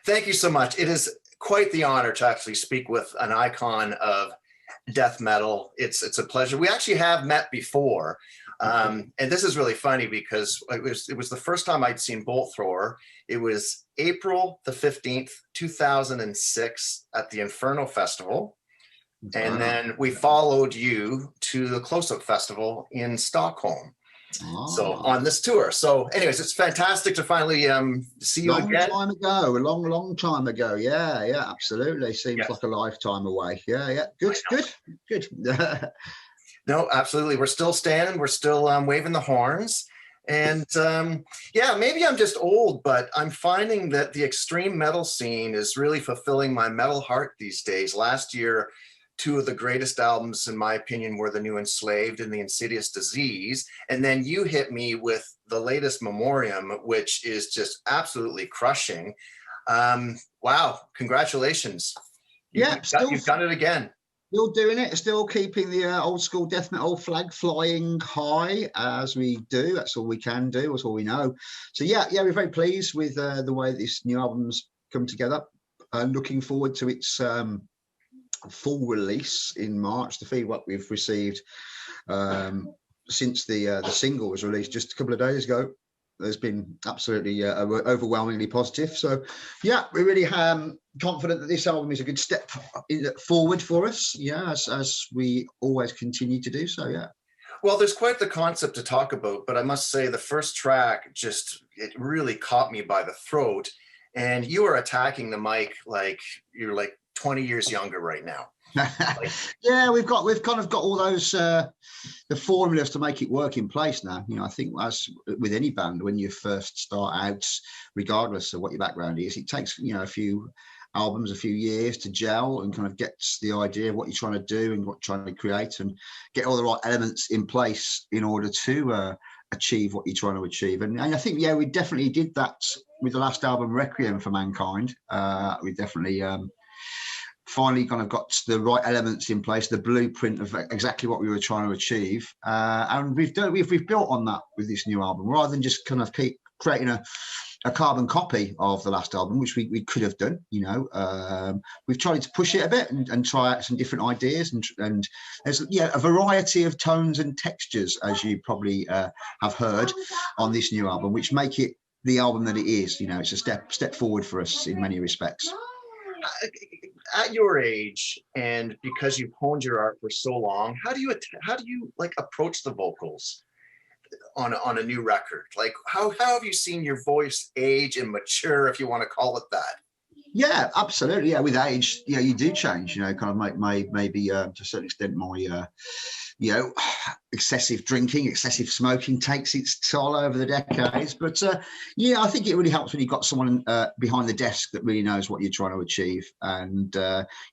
Thank you so much. It is quite the honor to actually speak with an icon of death metal. It's a pleasure. We actually have met before. And this is really funny because it was the first time I'd seen Bolt Thrower. It was April the 15th, 2006 at the Inferno Festival. And then we followed you to the Close-Up Festival in Stockholm. So on this tour. So anyways, it's fantastic to finally see you again. A long time ago. Yeah, absolutely. Seems like a lifetime away. Yeah. Good. No, absolutely. We're still standing. We're still waving the horns. And yeah, maybe I'm just old, but I'm finding that the extreme metal scene is really fulfilling my metal heart these days. Last year, two of the greatest albums, in my opinion, were The New Enslaved and The Insidious Disease. And then you hit me with the latest Memoriam, which is just absolutely crushing. Wow, congratulations. You've done it again. Still doing it, still keeping the old school death metal flag flying high as we do. That's all we can do, that's all we know. So yeah, we're very pleased with the way this new album's come together. Looking forward to its full release in March. The feedback we've received since the single was released just a couple of days ago has been absolutely overwhelmingly positive. So yeah, we're really confident that this album is a good step forward for us, as we always continue to do so. Well, there's quite the concept to talk about, but I must say the first track it really caught me by the throat, and you are attacking the mic like you're like 20 years younger right now. Yeah, we've kind of got all those the formulas to make it work in place now. I think as with any band, when you first start out, regardless of what your background is, it takes a few albums, a few years to gel and kind of gets the idea of what you're trying to do and what you're trying to create, and get all the right elements in place in order to achieve what you're trying to achieve. And I think we definitely did that with the last album, Requiem for Mankind. We definitely finally kind of got the right elements in place, the blueprint of exactly what we were trying to achieve, and we've built on that with this new album, rather than just kind of keep creating a carbon copy of the last album, which we could have done. We've tried to push it a bit and try out some different ideas, and there's a variety of tones and textures, as you probably have heard on this new album, which make it the album that it is. It's a step forward for us in many respects. At your age, and because you've honed your art for so long, how do you like approach the vocals on a new record? Like how have you seen your voice age and mature, if you want to call it that? Yeah, absolutely. Yeah, with age, you do change. Kind of maybe to a certain extent, my excessive drinking, excessive smoking takes its toll over the decades. But I think it really helps when you've got someone behind the desk that really knows what you're trying to achieve. And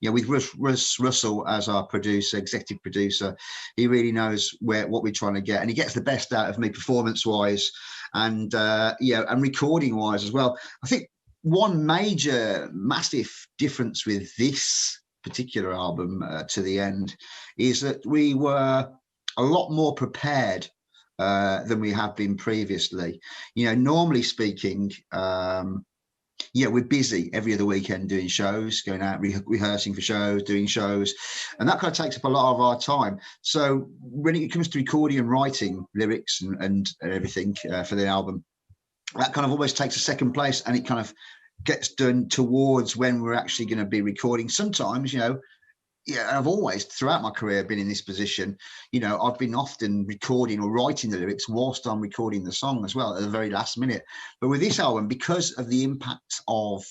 with Russ Russell as our executive producer, he really knows what we're trying to get, and he gets the best out of me performance-wise, and and recording-wise as well. I think one massive difference with this particular album to the end is that we were a lot more prepared than we have been previously. Normally speaking, we're busy every other weekend doing shows, going out rehearsing for shows, doing shows, and that kind of takes up a lot of our time. So when it comes to recording and writing lyrics and everything for the album, that kind of almost takes a second place, and it kind of gets done towards when we're actually going to be recording. Sometimes, I've always, throughout my career, been in this position. I've been often recording or writing the lyrics whilst I'm recording the song as well at the very last minute. But with this album, because of the impact of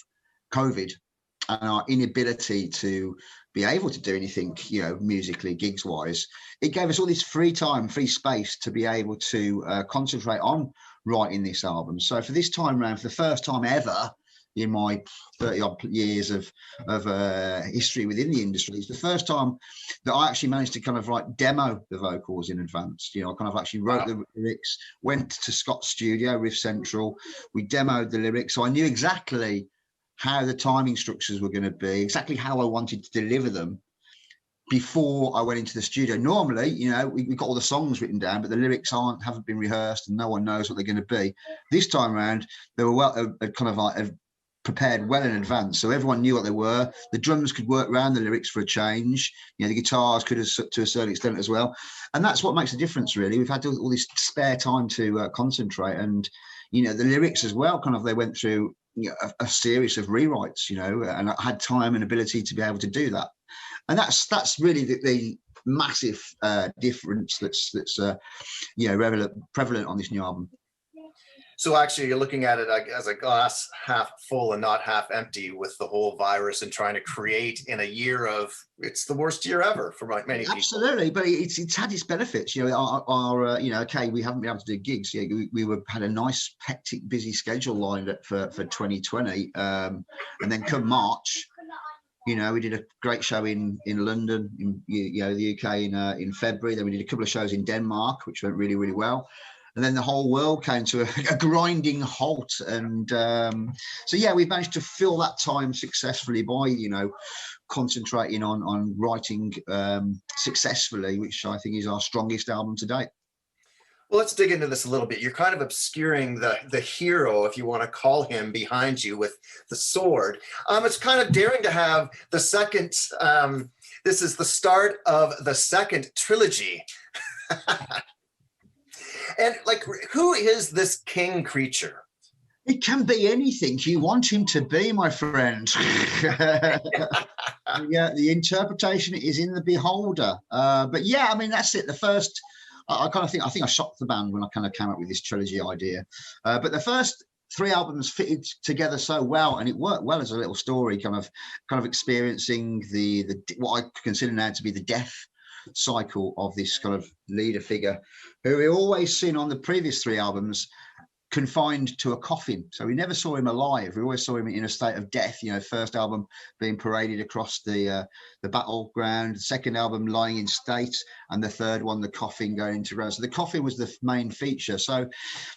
COVID and our inability to be able to do anything, musically, gigs-wise, it gave us all this free time, free space to be able to concentrate on writing this album. So for this time round, for the first time ever in my 30-odd years of history within the industry, it's the first time that I actually managed to kind of like demo the vocals in advance. I kind of actually wrote the lyrics, went to Scott's studio, Riff Central, we demoed the lyrics, so I knew exactly how the timing structures were going to be, exactly how I wanted to deliver them before I went into the studio. Normally, we've got all the songs written down, but the lyrics haven't been rehearsed and no one knows what they're going to be. This time around, they were kind of like prepared well in advance, so everyone knew what they were. The drums could work around the lyrics for a change. You know, the guitars could have, to a certain extent as well, and that's what makes a difference, really. We've had all this spare time to concentrate, and you know, the lyrics as well. Kind of, they went through, you know, a series of rewrites, you know, and I had time and ability to be able to do that, and that's really the massive difference that's you know, prevalent on this new album. So actually, you're looking at it as a glass half full and not half empty with the whole virus and trying to create in a year of, it's the worst year ever for many people. Absolutely, but it's had its benefits. You know, our you know, okay, we haven't been able to do gigs. Yeah, we had a nice, hectic, busy schedule lined up for 2020, and then come March, you know, we did a great show in London, in, you know, the UK in February. Then we did a couple of shows in Denmark, which went really, really well. And then the whole world came to a grinding halt. And so, yeah, we managed to fill that time successfully by, you know, concentrating on writing successfully, which I think is our strongest album to date. Well, let's dig into this a little bit. You're kind of obscuring the hero, if you want to call him, behind you with the sword. It's kind of daring to have the second, this is the start of the second trilogy. And like, who is this king creature? It can be anything you want him to be, my friend. Yeah, the interpretation is in the beholder. But yeah, I mean, that's it. The first, I think I shocked the band when I kind of came up with this trilogy idea. But the first 3 albums fitted together so well, and it worked well as a little story, kind of experiencing the what I consider now to be the death cycle of this kind of leader figure, who we always seen on the previous 3 albums confined to a coffin. So we never saw him alive. We always saw him in a state of death. You know, first album being paraded across the battleground, second album lying in state, and the third one, the coffin going into ground. So the coffin was the main feature. So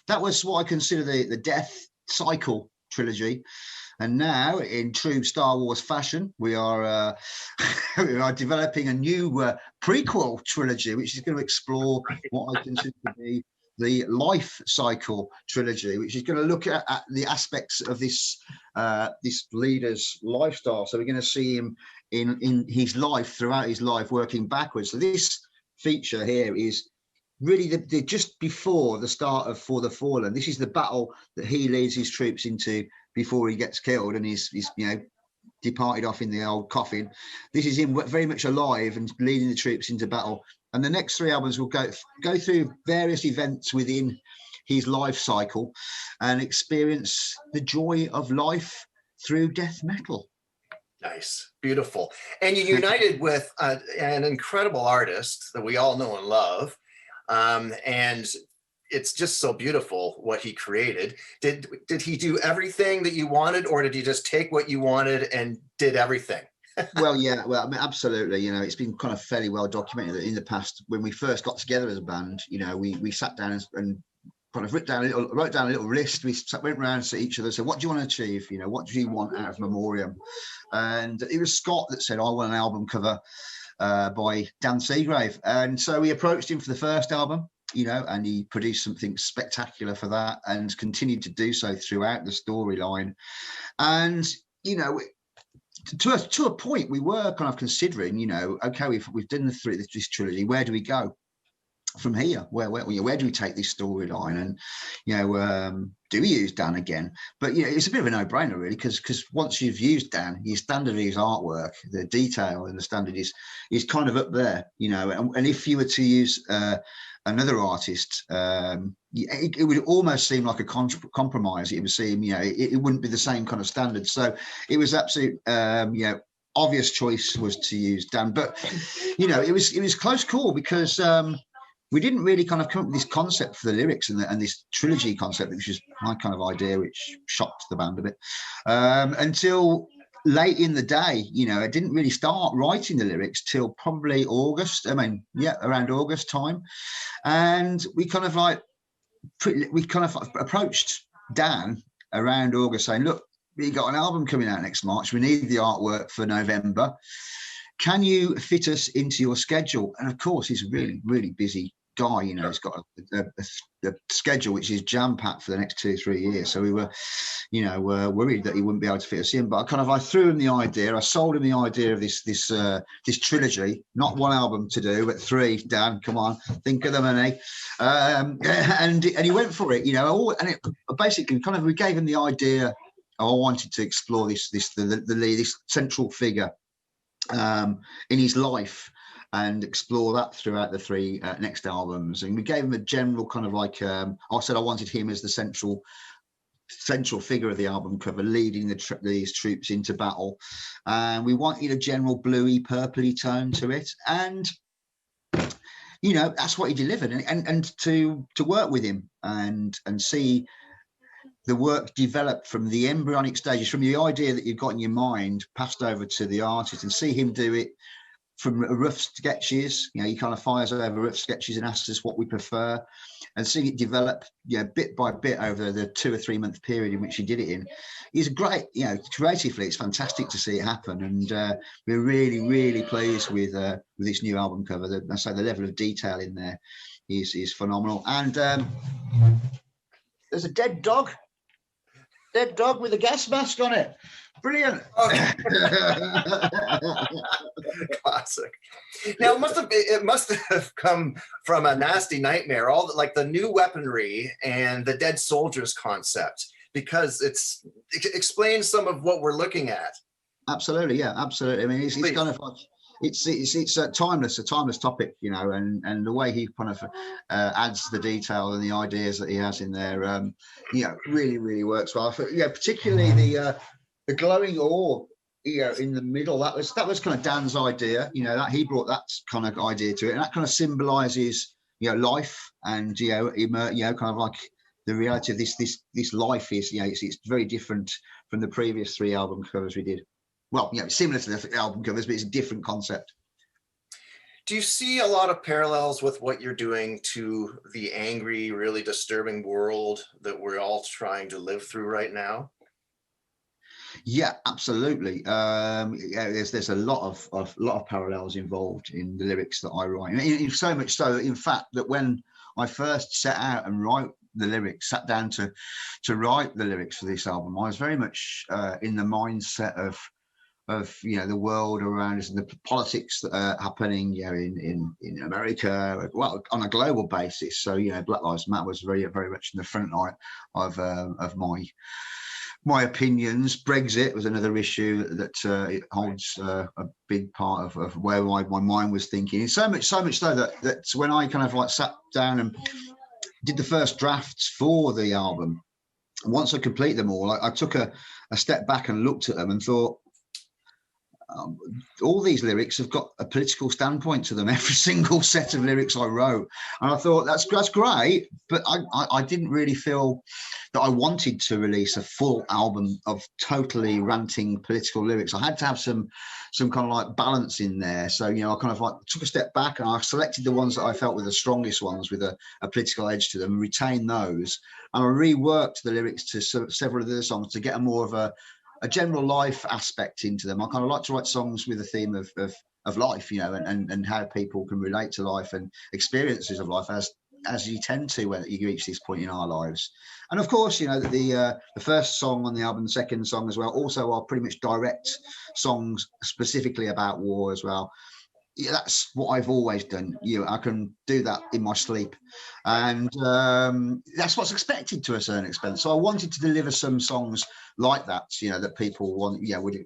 that was what I consider the death cycle trilogy. And now, in true Star Wars fashion, we are we are developing a new prequel trilogy, which is going to explore what I consider to be the life cycle trilogy, which is going to look at the aspects of this this leader's lifestyle. So we're going to see him in his life, throughout his life, working backwards. So this feature here is really the just before the start of For the Fallen. This is the battle that he leads his troops into before he gets killed and he's you know, departed off in the old coffin. This is him very much alive and leading the troops into battle. And the next 3 albums will go through various events within his life cycle and experience the joy of life through death metal. Nice, beautiful. And you united with an incredible artist that we all know and love. And it's just so beautiful what he created. Did he do everything that you wanted, or did he just take what you wanted and did everything? Well, yeah, well, I mean, absolutely. You know, it's been kind of fairly well documented that in the past, when we first got together as a band, you know, we sat down and kind of wrote down a little list. We went around to each other and said, what do you want to achieve? You know, what do you want out of Memoriam? And it was Scott that said, I want an album cover by Dan Seagrave. And so we approached him for the first album, you know, and he produced something spectacular for that and continued to do so throughout the storyline. And, you know, to a point, we were kind of considering, you know, okay, we've done this trilogy. Where do we go from here? Where do we take this storyline? And, you know, do we use Dan again? But, you know, it's a bit of a no-brainer, really, because once you've used Dan, your standard of his artwork, the detail and the standard is kind of up there, you know. And if you were to use another artist, it would almost seem like a compromise. It would seem, you know, it wouldn't be the same kind of standard. So it was absolute, you know, obvious choice was to use Dan. But, you know, it was close call because we didn't really kind of come up with this concept for the lyrics and this trilogy concept, which is my kind of idea, which shocked the band a bit, until late in the day. You know, I didn't really start writing the lyrics till probably August. I mean, yeah, around August time. And we kind of approached Dan around August saying, look, we got an album coming out next March. We need the artwork for November. Can you fit us into your schedule? And of course, he's a really, really busy guy, you know, he's got a schedule which is jam packed for the next 2-3 years. So we were, you know, worried that he wouldn't be able to fit us in. But I threw him the idea. I sold him the idea of this trilogy, not one album to do, but 3. Dan, come on, think of the money. And he went for it, you know. And it basically we gave him the idea. I wanted to explore this central figure in his life, and explore that throughout the 3 next albums. And we gave him a general I said I wanted him as the central figure of the album cover, leading these troops into battle. And we wanted a general bluey, purpley tone to it. And you know, that's what he delivered. And to work with him and see the work developed from the embryonic stages, from the idea that you've got in your mind, passed over to the artist, and see him do it from rough sketches. You know, he kind of fires over rough sketches and asks us what we prefer, and seeing it develop, you know, bit by bit over the 2 or 3 month period in which he did it in. He's a great, you know, creatively, it's fantastic to see it happen. And we're really, really pleased with this new album cover. I say the level of detail in there is phenomenal. And there's a dead dog with a gas mask on it. Brilliant. Okay. Classic. Now it must have come from a nasty nightmare, all like the new weaponry and the dead soldiers concept, because it explains some of what we're looking at. Absolutely, yeah, absolutely. I mean, it's kind of like it's a timeless topic, you know, and the way he kind of adds the detail and the ideas that he has in there, you know, really works well. Yeah, particularly the glowing ore, you know, in the middle. That was kind of Dan's idea, you know, that he brought that kind of idea to it, and that kind of symbolizes, you know, life, and you know, kind of like the reality of this life is, you know, it's very different from the previous 3 album covers we did. Well, you know, similar to the album covers, but it's a different concept. Do you see a lot of parallels with what you're doing to the angry, really disturbing world that we're all trying to live through right now? Yeah, absolutely. Yeah, there's a lot of parallels involved in the lyrics that I write. So much so, in fact, that when I first set out and sat down to write the lyrics for this album, I was very much in the mindset of you know, the world around us and the politics that are happening, you know, in America, well, on a global basis. So, you know, Black Lives Matter was very much in the front line of my opinions. Brexit was another issue that holds a big part of where my mind was thinking. And so much so that when I kind of like sat down and did the first drafts for the album, once I complete them all, I took a step back and looked at them and thought, all these lyrics have got a political standpoint to them, every single set of lyrics I wrote. And I thought, that's great, but I didn't really feel that I wanted to release a full album of totally ranting political lyrics. I had to have some kind of like balance in there. So, you know, I kind of like took a step back and I selected the ones that I felt were the strongest ones with a political edge to them, and retained those. And I reworked the lyrics to several of the songs to get a more of a general life aspect into them. I kind of like to write songs with a theme of life, you know, and how people can relate to life and experiences of life as you tend to when you reach this point in our lives. And of course, you know, the first song on the album, the second song as well, also are pretty much direct songs specifically about war as well. Yeah, that's what I've always done. You know, I can do that in my sleep, and that's what's expected to a certain extent. So I wanted to deliver some songs like that, you know, that people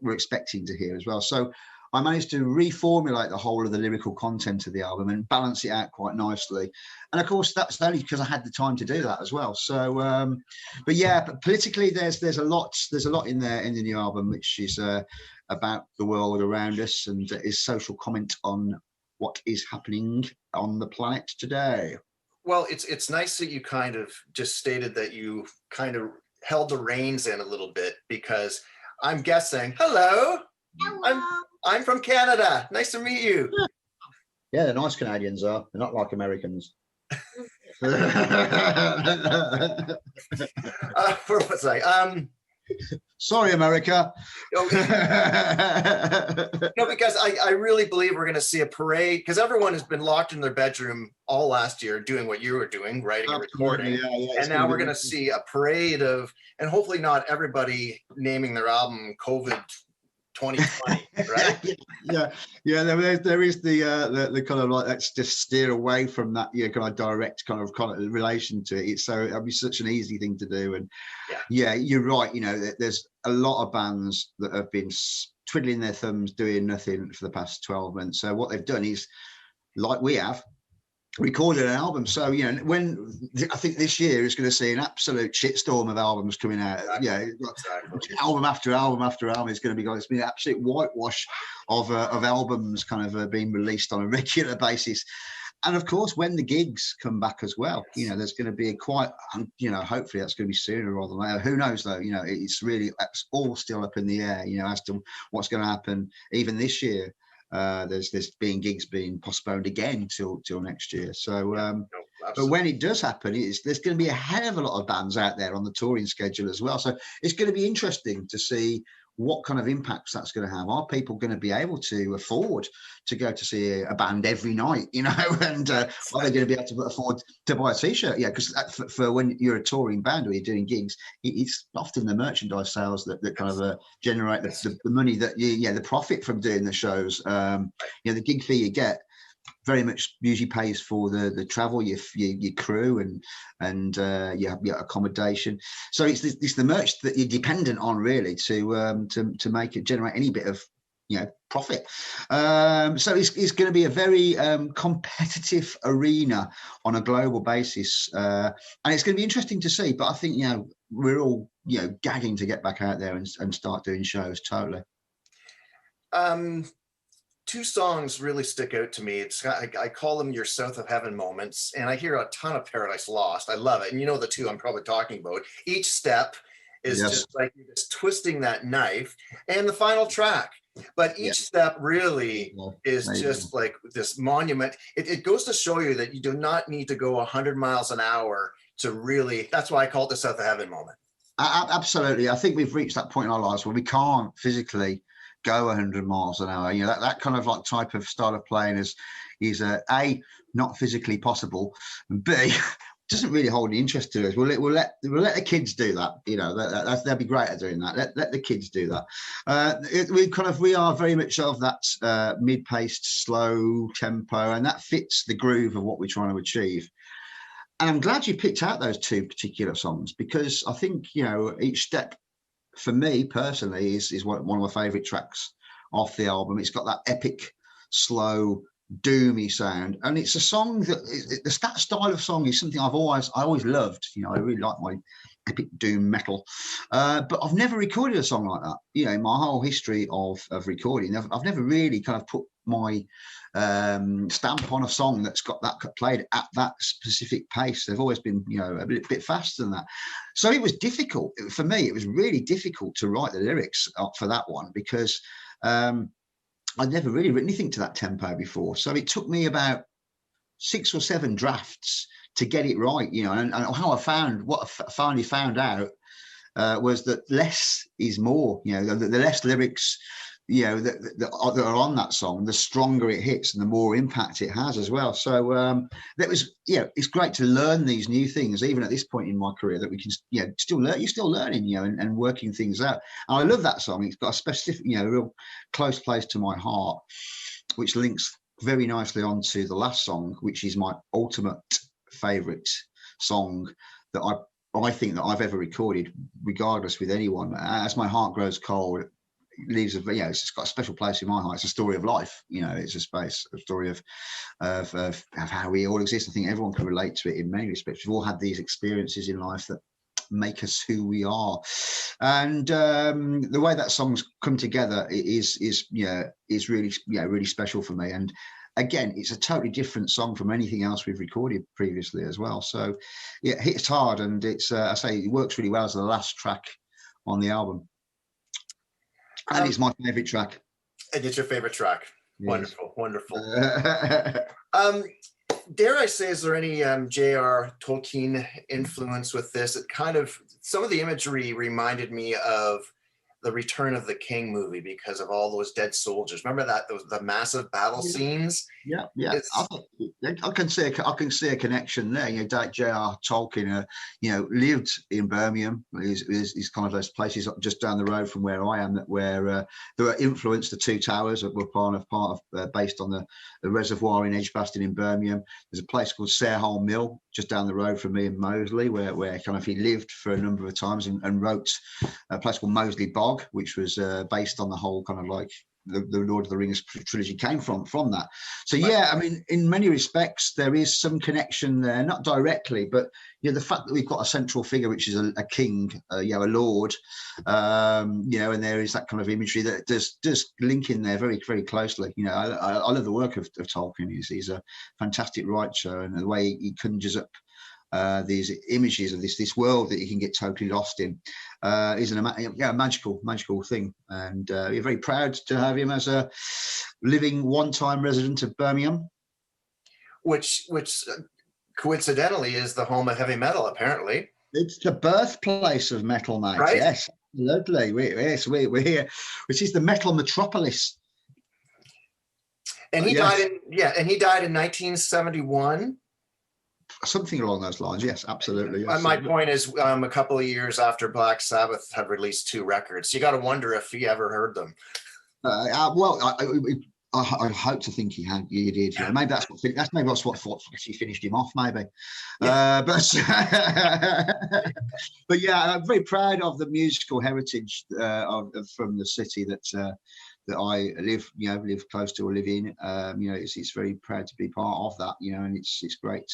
were expecting to hear as well. So I managed to reformulate the whole of the lyrical content of the album and balance it out quite nicely. And of course, that's only because I had the time to do that as well. So, but yeah, but politically, there's a lot in there in the new album, which is about the world around us and is social comment on what is happening on the planet today. Well, it's nice that you kind of just stated that you kind of held the reins in a little bit, because I'm guessing, hello. I'm from Canada. Nice to meet you. Yeah, they're nice, Canadians are. They're not like Americans. Where was I? Sorry, America. No, because I really believe we're going to see a parade, because everyone has been locked in their bedroom all last year doing what you were doing, writing and recording. Yeah, and now we're going to see a parade of, and hopefully not everybody naming their album COVID 2020, right? yeah. There is the kind of like, let's just steer away from that, kind of direct kind of relation to it. It's so it'd be such an easy thing to do, and yeah, you're right. There's a lot of bands that have been twiddling their thumbs, doing nothing for the past 12 months. So what they've done is, like we have, recorded an album. So when I think this year is going to see an absolute shitstorm of albums coming out. Exactly. Album after album after album is going to be going. It's been an absolute whitewash of albums kind of being released on a regular basis. And of course, when the gigs come back as well, there's going to be a quite, hopefully that's going to be sooner rather than later. Who knows though? It's all still up in the air. As to what's going to happen even this year. There's been gigs being postponed again till next year. So, but when it does happen, there's going to be a hell of a lot of bands out there on the touring schedule as well. So it's going to be interesting to see what kind of impacts that's going to have. Are people going to be able to afford to go to see a band every night, and are they going to be able to afford to buy a t-shirt? Yeah, because for when you're a touring band or you're doing gigs, it's often the merchandise sales that kind of generate the money that the profit from doing the shows. The gig fee you get very much usually pays for the travel, your crew, and your accommodation. So it's the merch that you're dependent on really to make it generate any bit of profit. So it's going to be a very competitive arena on a global basis, and it's going to be interesting to see. But I think we're all gagging to get back out there and start doing shows. Totally. Two songs really stick out to me. I call them your South of Heaven moments, and I hear a ton of Paradise Lost. I love it. And the two I'm probably talking about. Each step is just like you're just twisting that knife, and the final track. But each step really is just like this monument. It goes to show you that you do not need to go 100 miles an hour to really, that's why I call it the South of Heaven moment. Absolutely. I think we've reached that point in our lives where we can't physically go 100 miles an hour. That kind of like type of style of playing is A, not physically possible, and B, doesn't really hold any interest to us. We'll let the kids do that. They'll be great at doing that. Let the kids do that. We are very much of that mid-paced, slow tempo, and that fits the groove of what we're trying to achieve. And I'm glad you picked out those two particular songs, because I think each step, for me personally, is one of my favourite tracks off the album. It's got that epic, slow, doomy sound, and it's a song that that style of song is something I always loved. I really like my epic doom metal, but I've never recorded a song like that. In my whole history of recording, I've never really kind of put my stamp on a song that's got that played at that specific pace. They've always been a bit faster than that. So it was difficult for me. It was really difficult to write the lyrics for that one, because I'd never really written anything to that tempo before. So it took me about 6 or 7 drafts to get it right, and how I finally found out was that less is more. The less lyrics that are on that song, the stronger it hits and the more impact it has as well. So that was, it's great to learn these new things, even at this point in my career, that we can, still learn. You're still learning, and working things out. And I love that song. It's got a specific, real close place to my heart, which links very nicely onto the last song, which is my ultimate favorite song that I think that I've ever recorded, regardless with anyone. As My Heart Grows Cold, leaves it's got a special place in my heart. It's a story of life. It's a story of how we all exist. I think everyone can relate to it in many respects. We've all had these experiences in life that make us who we are, and the way that song's come together is really really special for me. And again, it's a totally different song from anything else we've recorded previously as well. So it hits hard, and it's I say it works really well as the last track on the album. And it's my favorite track. And it's your favorite track. Yes. Wonderful. dare I say, is there any J.R. Tolkien influence with this? It kind of, some of the imagery reminded me of the Return of the King movie because of all those dead soldiers. Remember that, the massive battle scenes? Yeah, yeah. It's, I can see a connection there. You know, J.R. Tolkien, you know, lived in Birmingham. He's kind of those places just down the road from where I am, where there were influenced. The Two Towers that were part of based on the reservoir in Edgbaston in Birmingham. There's a place called Sarehole Mill just down the road from me in Moseley, where kind of he lived for a number of times and wrote a place called Moseley Bog, which was based on the whole kind of like the Lord of the Rings trilogy came from that. So yeah, I mean, in many respects there is some connection there, not directly, but you know, the fact that we've got a central figure which is a king, you know, a lord, you know, and there is that kind of imagery that does link in there very, very closely. You know, I love the work of Tolkien. He's a fantastic writer, and the way he conjures up these images of this world that you can get totally lost in is a magical thing. And we're very proud to have him as a living one-time resident of Birmingham, which coincidentally is the home of heavy metal, apparently. It's the birthplace of metal, mate. Right? Yes, absolutely. We're here, which is the metal metropolis. And he died in 1971. Something along those lines, yes, absolutely. Yes. My point is, a couple of years after Black Sabbath had released 2 records, you got to wonder if he ever heard them. Well, I hope to think he did. You know, maybe that's what actually finished him off. Maybe, yeah. But yeah, I'm very proud of the musical heritage from the city that I live close to or live in. You know, it's very proud to be part of that. You know, and it's great.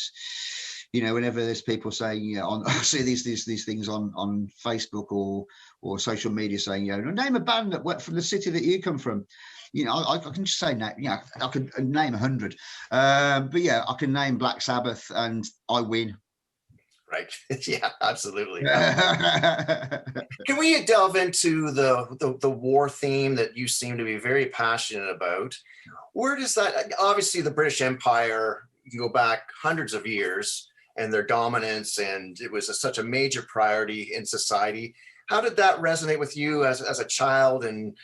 You know, whenever there's people saying, you know, I see these things on Facebook or social media saying, you know, name a band that went from the city that you come from. You know, I can just say, you know, I could name 100, but yeah, I can name Black Sabbath and I win. Right. Yeah, absolutely. Can we delve into the war theme that you seem to be very passionate about? Where does that, obviously the British Empire, you can go back hundreds of years and their dominance, and it was such a major priority in society. How did that resonate with you as a child, and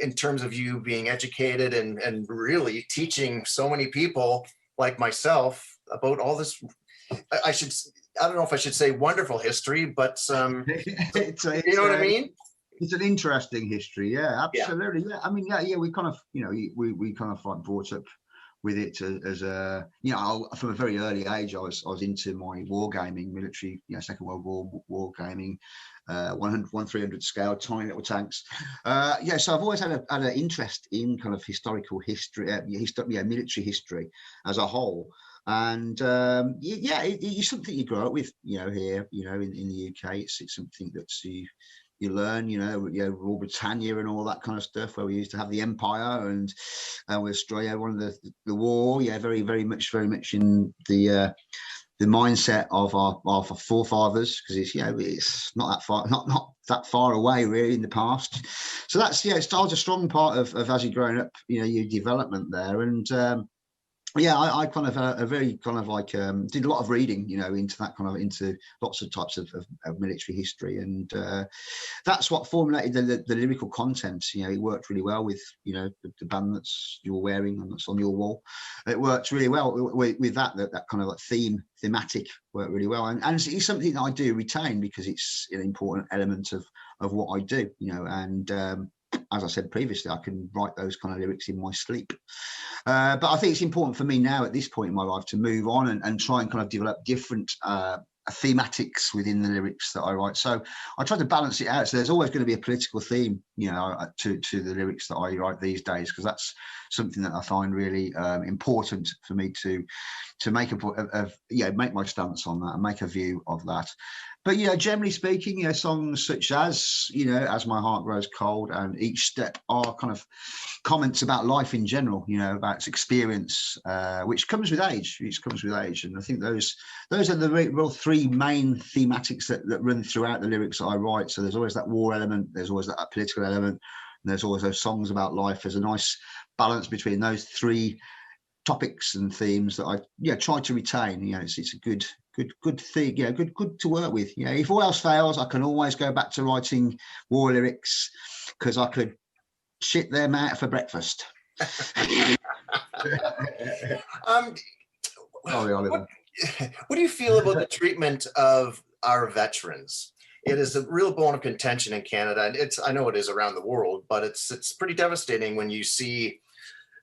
in terms of you being educated and really teaching so many people like myself about all this, I don't know if I should say wonderful history, but you know what I mean? It's an interesting history. Yeah, absolutely. Yeah. I mean, yeah, we kind of, you know, we kind of like brought up with it as a, you know, from a very early age, I was into my wargaming, military, you know, Second World War wargaming, 1/300 scale, tiny little tanks. Yeah, so I've always had an interest in kind of historical history, military history as a whole. And yeah, it's something you grow up with, you know, here, you know, in the UK. It's something that you learn, you know, Rule Britannia and all that kind of stuff, where we used to have the Empire and Australia won the war. Yeah, very much in the mindset of our forefathers, because it's, you know, it's not that far away really in the past. So that's, yeah, it's a strong part of as you're growing up, you know, your development there. And yeah, I kind of a very kind of like did a lot of reading, you know, into lots of types of military history, and that's what formulated the lyrical content. You know, it worked really well with, you know, the band that's you're wearing and that's on your wall. It worked really well with that kind of like thematic worked really well, and it's something that I do retain because it's an important element of what I do, you know, and as I said previously, I can write those kind of lyrics in my sleep. But I think it's important for me now at this point in my life to move on and try and kind of develop different thematics within the lyrics that I write. So I try to balance it out. So there's always going to be a political theme, you know, to the lyrics that I write these days, because that's something that I find really important for me to make make my stance on that and make a view of that. But, you know, generally speaking, you know, songs such as, you know, As My Heart Grows Cold and Each Step are kind of comments about life in general, you know, about its experience, which comes with age. And I think those are the real 3 main thematics that run throughout the lyrics that I write. So there's always that war element, there's always that political element, and there's always those songs about life. There's a nice balance between those 3 topics and themes that I try to retain. It's a good thing, good to work with. If all else fails, I can always go back to writing war lyrics, because I could shit them out for breakfast. Sorry, Oliver. What do you feel about the treatment of our veterans? It is a real bone of contention in Canada, and I know it is around the world, but it's pretty devastating when you see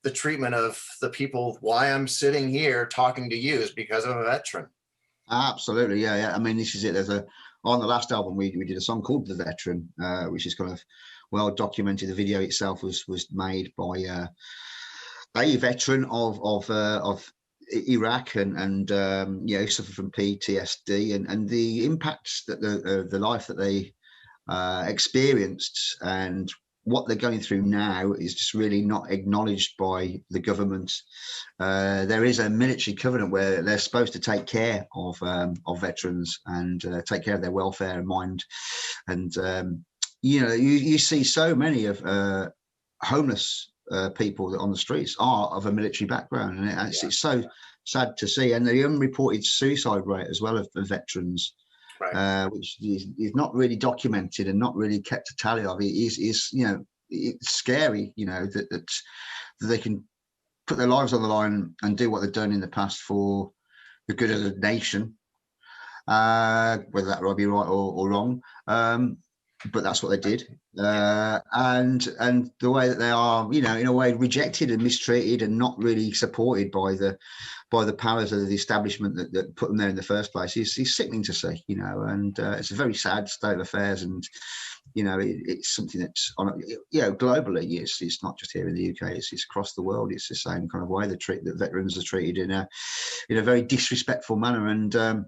the treatment of the people. Why I'm sitting here talking to you is because I'm a veteran. Absolutely, yeah. I mean, this is it. On the last album we did a song called "The Veteran," which is kind of well documented. The video itself was made by a veteran of Iraq, and suffered from PTSD, and the impacts that the life that they experienced and what they're going through now is just really not acknowledged by the government. There is a military covenant where they're supposed to take care of veterans and take care of their welfare and mind. And you see so many of homeless people that on the streets are of a military background, and it's so sad to see. And the unreported suicide rate as well of veterans, right, which is not really documented and not really kept a tally of. It is it's scary, that they can put their lives on the line and do what they've done in the past for the good of the nation, whether that will be right or wrong. But that's what they did, and the way that they are, in a way, rejected and mistreated and not really supported by the powers of the establishment that put them there in the first place is sickening to see, and it's a very sad state of affairs. And it's something that's globally. It's not just here in the UK. It's across the world. It's the same kind of way that veterans are treated in a very disrespectful manner, and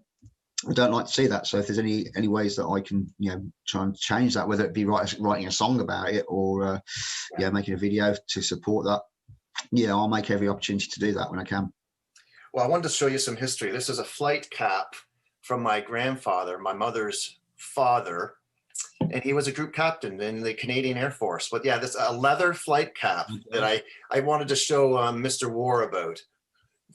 I don't like to see that. So if there's any ways that I can, try and change that, whether it be writing a song about it or, making a video to support that, I'll make every opportunity to do that when I can. Well, I wanted to show you some history. This is a flight cap from my grandfather, my mother's father, and he was a group captain in the Canadian Air Force. But yeah, this a leather flight cap that I wanted to show Mr. War about.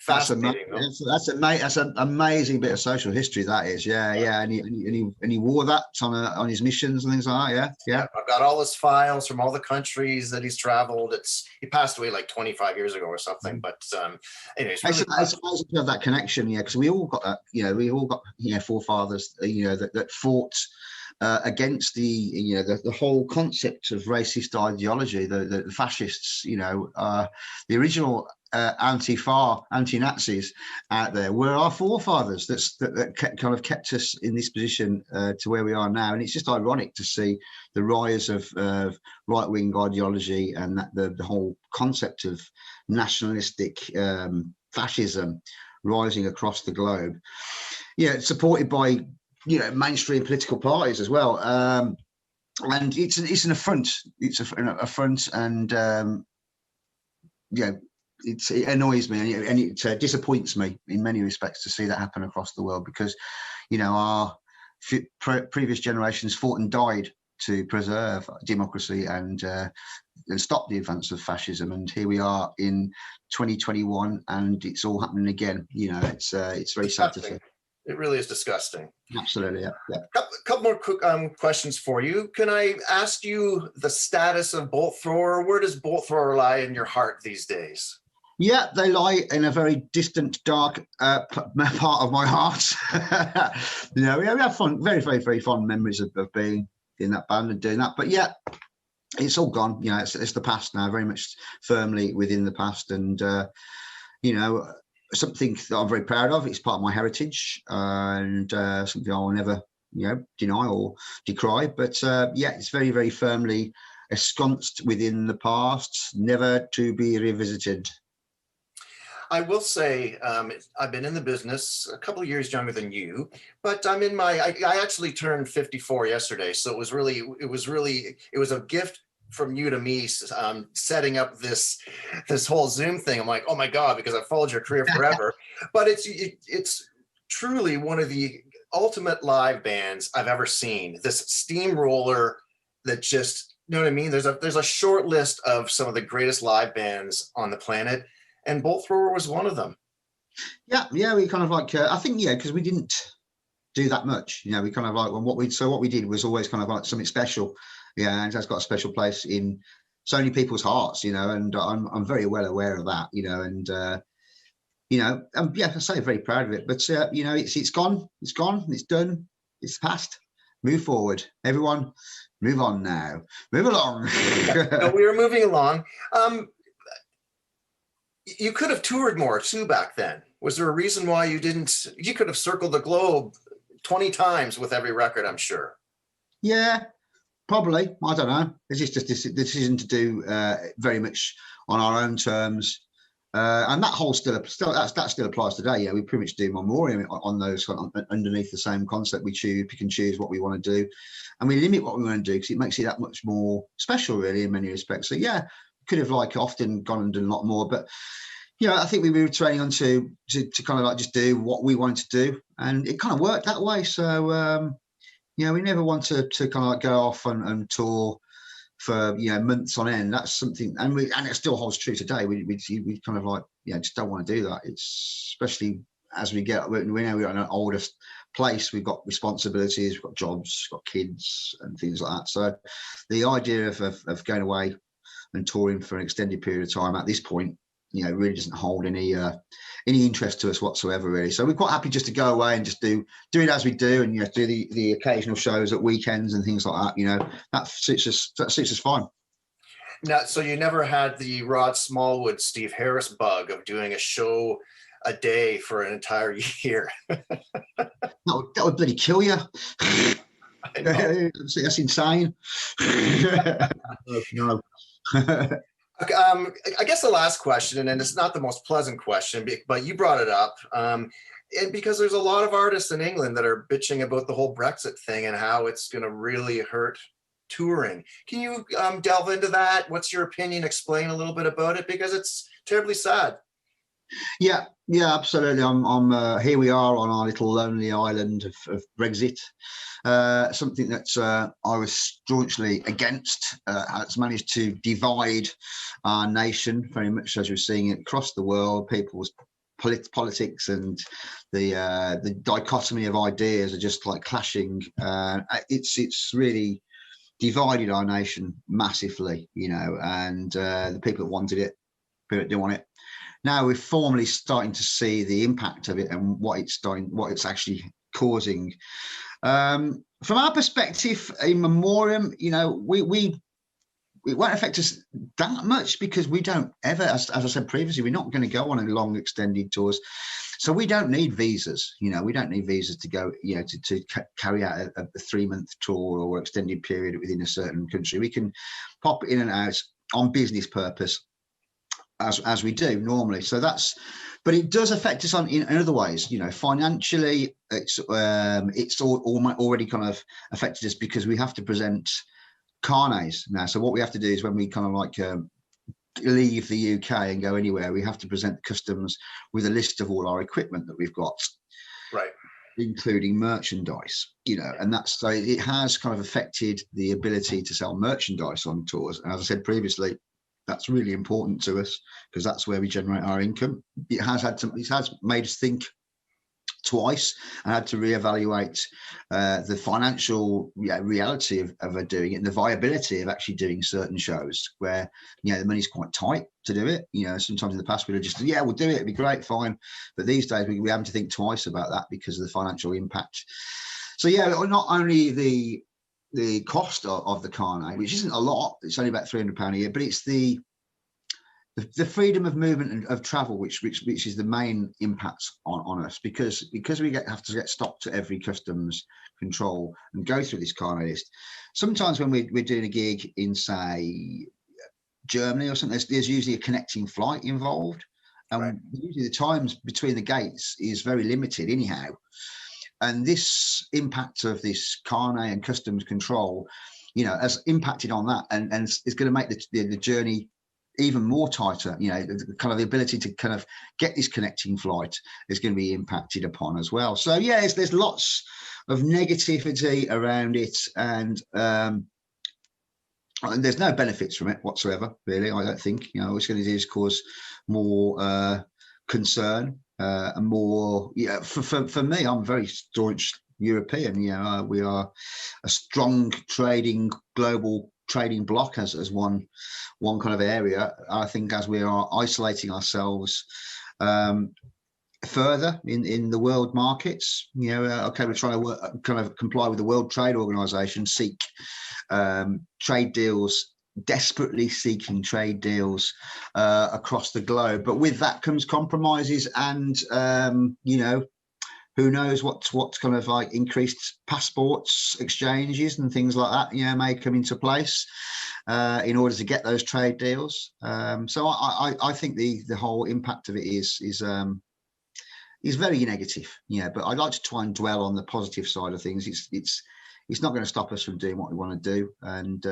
Fascinating. That's an amazing bit of social history. That is, yeah. And he wore that on his missions and things like that. Yeah. I've got all his files from all the countries that he's traveled. He passed away like 25 years ago or something. But anyways, really it's amazing to have that connection, because we all got that. We all got forefathers, that fought against the whole concept of racist ideology. The fascists, the original anti-Nazis out there were our forefathers that kept us in this position to where we are now. And it's just ironic to see the rise of right-wing ideology and the whole concept of nationalistic fascism rising across the globe. Supported by mainstream political parties as well. And it's an affront. It's an affront, and it annoys me, and it disappoints me in many respects to see that happen across the world, because our previous generations fought and died to preserve democracy and stop the advance of fascism. And here we are in 2021, and it's all happening again. It's very sad to see. It really is disgusting. Absolutely, yeah. A couple more quick questions for you. Can I ask you the status of Bolt Thrower? Where does Bolt Thrower lie in your heart these days? Yeah, they lie in a very distant, dark part of my heart. We have fun, very, very, very fond memories of being in that band and doing that. But yeah, it's all gone. It's the past now, very much firmly within the past. And, something that I'm very proud of. It's part of my heritage, and something I will never, deny or decry. But it's very, very firmly ensconced within the past, never to be revisited. I will say I've been in the business a couple of years younger than you, but I'm in I actually turned 54 yesterday. So it was a gift from you to me, setting up this whole Zoom thing. I'm like, oh my God, because I've followed your career forever. But it's truly one of the ultimate live bands I've ever seen. This steamroller that just, you know what I mean? There's a short list of some of the greatest live bands on the planet. and Bolt Thrower was one of them. Yeah, we kind of like, I think, yeah, because we didn't do that much, you know, we kind of like, what we did was always kind of like something special. Yeah, and that's got a special place in so many people's hearts, you know, and I'm very well aware of that, you know, and you know, yeah, I say very proud of it, but you know, it's gone, it's done, it's past. Move forward, everyone. Move on now. Move along. No, we were moving along. You could have toured more too back then. Was there a reason why you didn't? You could have circled the globe 20 times with every record, I'm sure. Yeah, probably. I don't know. It's just a decision to do very much on our own terms. And that whole that still applies today. Yeah, we pretty much do Memoriam on those underneath the same concept. We pick and choose what we want to do, and we limit what we want to do because it makes it that much more special, really, in many respects. So yeah, could have like often gone and done a lot more, but you know, I think we were training on to kind of like just do what we wanted to do, and it kind of worked that way. So you know, we never want to kind of like go off and tour for, you know, months on end. That's something, and it still holds true today. We kind of like, you know, just don't want to do that. It's especially as we know we're in an older place, we've got responsibilities, we've got jobs, we've got kids and things like that. So the idea of going away and touring for an extended period of time at this point, you know, really doesn't hold any interest to us whatsoever, really. So we're quite happy just to go away and just do it as we do, and you know, do the occasional shows at weekends and things like that. You know, that suits us fine. Now, so you never had the Rod Smallwood, Steve Harris bug of doing a show a day for an entire year? That would bloody kill you. That's insane. No. I guess the last question, and it's not the most pleasant question, but you brought it up, and because there's a lot of artists in England that are bitching about the whole Brexit thing and how it's going to really hurt touring. Can you delve into that? What's your opinion? Explain a little bit about it, because it's terribly sad. Yeah, absolutely. I'm here we are on our little lonely island of Brexit. Something that I was staunchly against. It's managed to divide our nation very much, as we're seeing it across the world. People's politics and the dichotomy of ideas are just like clashing. It's really divided our nation massively, you know, and the people that wanted it, people that didn't want it. Now we're formally starting to see the impact of it and what it's actually causing. From our perspective in Memoriam, you know, it won't affect us that much because we don't ever, as I said previously, we're not going to go on a long extended tours. So we don't need visas, you know, we don't need visas to go, you know, to carry out a 3-month tour or extended period within a certain country. We can pop in and out on business purpose as we do normally. So but it does affect us in other ways, you know. Financially, it's already kind of affected us because we have to present carnets now. So what we have to do is when we kind of like leave the UK and go anywhere, we have to present customs with a list of all our equipment that we've got, right, including merchandise, you know. And that's, so it has kind of affected the ability to sell merchandise on tours. And as I said previously, that's really important to us because that's where we generate our income. It has made us think twice and had to reevaluate the financial reality of doing it and the viability of actually doing certain shows where, you know, the money's quite tight to do it. You know, sometimes in the past we'd have just, we'll do it, it'd be great, fine. But these days we're having to think twice about that because of the financial impact. So yeah, not only the cost of the carnet, which isn't a lot, it's only about £300 a year, but it's the freedom of movement and of travel, which is the main impact on us, because we have to get stopped at every customs control and go through this carnet list. Sometimes when we're doing a gig in, say, Germany or something, there's usually a connecting flight involved, and right, usually the times between the gates is very limited anyhow. And this impact of this carnet and customs control, you know, has impacted on that, and it's going to make the journey even more tighter. You know, kind of the ability to kind of get this connecting flight is going to be impacted upon as well. So yeah, there's lots of negativity around it, and there's no benefits from it whatsoever, really. I don't think, you know, all it's going to do is cause more concern and more. Yeah, for me, I'm very staunch European. You know, we are a strong global trading bloc as one kind of area. I think as we are isolating ourselves further in the world markets, you know, okay, we're trying to kind of comply with the World Trade Organization, seek trade deals, desperately seeking trade deals across the globe, but with that comes compromises and you know, who knows what's kind of like increased passports exchanges and things like that, you know, may come into place in order to get those trade deals. So I think the whole impact of it is very negative, yeah. But I'd like to try and dwell on the positive side of things. It's not going to stop us from doing what we want to do, and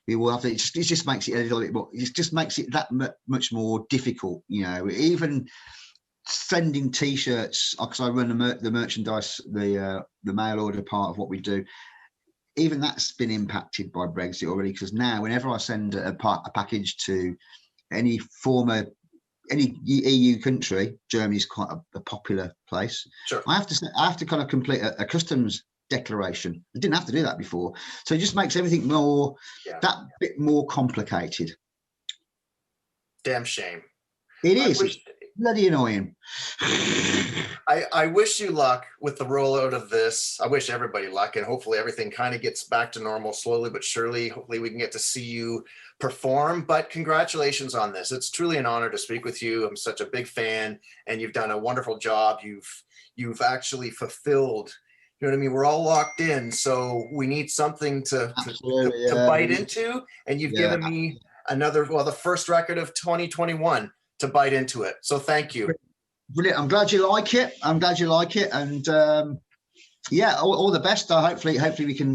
we will have to. It just makes it a little bit more. It just makes it that much more difficult, you know. Even sending T-shirts, because I run the merchandise, the mail order part of what we do. Even that's been impacted by Brexit already, because now whenever I send a package to any EU country, Germany's quite a popular place. Sure. I have to kind of complete a customs declaration. I didn't have to do that before, so it just makes everything that bit more complicated. Damn shame. It is. It's bloody annoying. I wish you luck with the rollout of this. I wish everybody luck, and hopefully everything kind of gets back to normal slowly but surely. Hopefully we can get to see you perform, but congratulations on this. It's truly an honor to speak with you. I'm such a big fan, and you've done a wonderful job. You've actually fulfilled, you know what I mean? We're all locked in, so we need something to bite into, and you've given me the first record of 2021 to bite into it. So thank you. Brilliant. I'm glad you like it. And yeah, all the best. Hopefully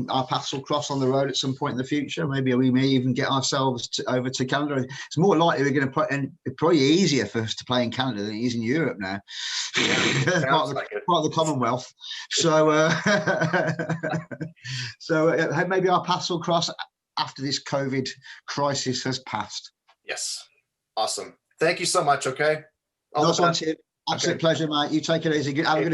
our paths will cross on the road at some point in the future. Maybe we may even get ourselves over to Canada. It's more likely we're going to put, and it's probably easier for us to play in Canada than it is in Europe now. Part of the Commonwealth. So so maybe our paths will cross after this COVID crisis has passed. Yes. Awesome. Thank you so much. Okay. Absolute pleasure, mate. You take it easy. Have a good